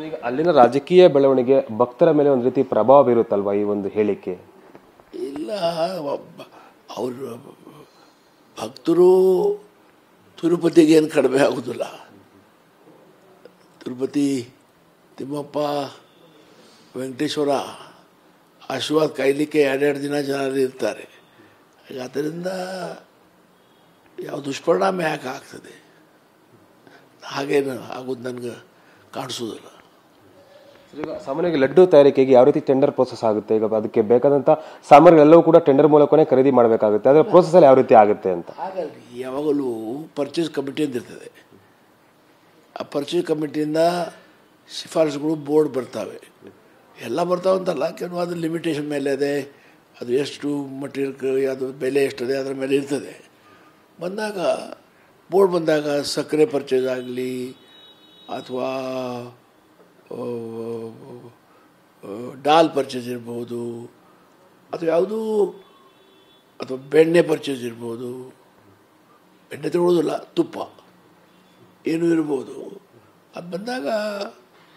ಈಗ ಅಲ್ಲಿನ ರಾಜಕೀಯ ಬೆಳವಣಿಗೆ ಭಕ್ತರ ಮೇಲೆ ಒಂದು ರೀತಿ ಪ್ರಭಾವ ಬೀರುತ್ತಲ್ವಾ ಈ ಒಂದು ಹೇಳಿಕೆ? ಇಲ್ಲ, ಅವರು ಭಕ್ತರು ತಿರುಪತಿಗೆ ಏನು ಕಡಿಮೆ ಆಗೋದಿಲ್ಲ. ತಿರುಪತಿ ತಿಮ್ಮಪ್ಪ ವೆಂಕಟೇಶ್ವರ ಆಶೀರ್ವಾದ ಕಾಯಲಿಕ್ಕೆ 2 ದಿನ ಜನ ಇರ್ತಾರೆ. ಅದರಿಂದ ಯಾವ ದುಷ್ಪರಿಣಾಮ ಯಾಕೆ ಆಗ್ತದೆ? ಹಾಗೇನು ಆಗೋದು ನನಗೆ ಕಾಣಿಸೋದಿಲ್ಲ. ಈಗ ಸಾಮಾನ್ಯವಾಗಿ ಲಡ್ಡು ತಯಾರಿಕೆಗೆ ಯಾವ ರೀತಿ ಟೆಂಡರ್ ಪ್ರೋಸೆಸ್ ಆಗುತ್ತೆ? ಈಗ ಅದಕ್ಕೆ ಬೇಕಾದಂಥ ಸಾಮಗ್ರಿಗಳೆಲ್ಲವೂ ಕೂಡ ಟೆಂಡರ್ ಮೂಲಕನೇ ಖರೀದಿ ಮಾಡಬೇಕಾಗುತ್ತೆ. ಅದರ ಪ್ರೋಸೆಸ್ ಅಲ್ಲಿ ಯಾವ ರೀತಿ ಆಗುತ್ತೆ ಅಂತ? ಹಾಗಾಗಿ ಯಾವಾಗಲೂ ಪರ್ಚೇಸ್ ಕಮಿಟಿ ಅಂತ ಇರ್ತದೆ. ಆ ಪರ್ಚೇಸ್ ಕಮಿಟಿಯಿಂದ ಶಿಫಾರಸುಗಳು ಬೋರ್ಡ್ ಬರ್ತವೆ. ಎಲ್ಲ ಬರ್ತಾವೆ ಅಂತಲ್ಲ, ಕೆಲವು ಅದು ಲಿಮಿಟೇಷನ್ ಮೇಲೆ ಇದೆ. ಅದು ಎಷ್ಟು ಮಟೀರಿಯಲ್, ಅದು ಬೆಲೆ ಎಷ್ಟಿದೆ ಅದರ ಮೇಲೆ ಇರ್ತದೆ. ಬಂದಾಗ ಬೋರ್ಡ್ ಬಂದಾಗ ಸಕ್ಕರೆ ಪರ್ಚೇಸ್ ಆಗಲಿ ಅಥವಾ ಡಾಲ್ ಪರ್ಚೇಸ್ ಇರ್ಬೋದು, ಅಥವಾ ಯಾವುದೂ, ಅಥವಾ ಬೆಣ್ಣೆ ಪರ್ಚೇಸ್ ಇರ್ಬೋದು. ಬೆಣ್ಣೆ ತಗೊಳ್ಳೋದಿಲ್ಲ, ತುಪ್ಪ ಏನೂ ಇರ್ಬೋದು. ಅದು ಬಂದಾಗ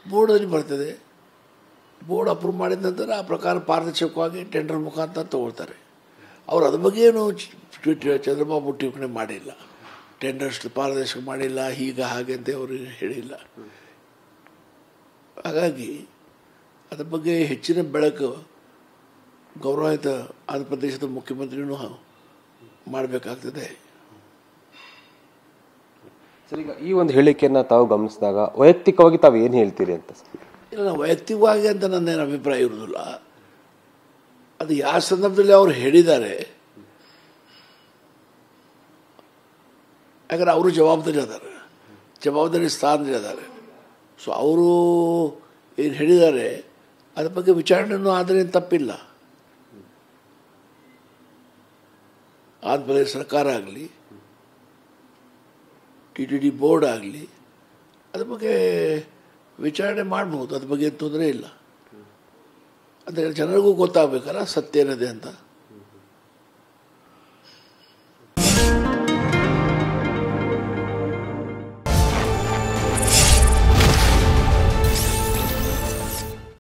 ಬೋರ್ಡಲ್ಲಿ ಬರ್ತದೆ. ಬೋರ್ಡ್ ಅಪ್ರೂವ್ ಮಾಡಿದ ನಂತರ ಆ ಪ್ರಕಾರ ಪಾರದರ್ಶಕವಾಗಿ ಟೆಂಡರ್ ಮುಖಾಂತರ ತಗೊಳ್ತಾರೆ. ಅವರು ಅದ್ರ ಬಗ್ಗೆ ಏನು ಚಂದ್ರಬಾಬು ಟಿಪ್ಪಣಿ ಮಾಡಿಲ್ಲ. ಟೆಂಡರ್ಸ್ ಪಾರದರ್ಶಕ ಮಾಡಿಲ್ಲ, ಹೀಗೆ ಹಾಗೆ ಅಂತ ಅವರು ಹೇಳಿಲ್ಲ. ಹಾಗಾಗಿ ಅದ್ರ ಬಗ್ಗೆ ಹೆಚ್ಚಿನ ಬೆಳಕು ಗೌರವಾನ್ವಿತ ಆಂಧ್ರ ಪ್ರದೇಶದ ಮುಖ್ಯಮಂತ್ರಿನೂ ಮಾಡಬೇಕಾಗ್ತದೆ. ಸರ್, ಈಗ ಈ ಒಂದು ಹೇಳಿಕೆಯನ್ನು ತಾವು ಗಮನಿಸಿದಾಗ ವೈಯಕ್ತಿಕವಾಗಿ ತಾವು ಏನು ಹೇಳ್ತೀರಿ ಅಂತ? ಇಲ್ಲ, ವೈಯಕ್ತಿಕವಾಗಿ ಅಂತ ನನ್ನೇನು ಅಭಿಪ್ರಾಯ ಇರೋದಿಲ್ಲ. ಅದು ಯಾವ ಸಂದರ್ಭದಲ್ಲಿ ಅವರು ಹೇಳಿದ್ದಾರೆ, ಯಾಕಂದರೆ ಅವರು ಜವಾಬ್ದಾರಿ ಸ್ಥಾನದಲ್ಲಿ ಅದಾರೆ. ಸೊ ಅವರು ಏನು ಹೇಳಿದ್ದಾರೆ ಅದ್ರ ಬಗ್ಗೆ ವಿಚಾರಣೆಯೂ ಆದರೆ ತಪ್ಪಿಲ್ಲ. ಆಂಧ್ರ ಪ್ರದೇಶ ಸರ್ಕಾರ ಆಗಲಿ, TTD ಬೋರ್ಡ್ ಆಗಲಿ, ಅದ್ರ ಬಗ್ಗೆ ವಿಚಾರಣೆ ಮಾಡ್ಬೋದು. ಅದ್ರ ಬಗ್ಗೆ ತೊಂದರೆ ಇಲ್ಲ. ಅಂದರೆ ಜನರಿಗೂ ಗೊತ್ತಾಗಬೇಕಲ್ಲ ಸತ್ಯ ಏನಿದೆ ಅಂತ.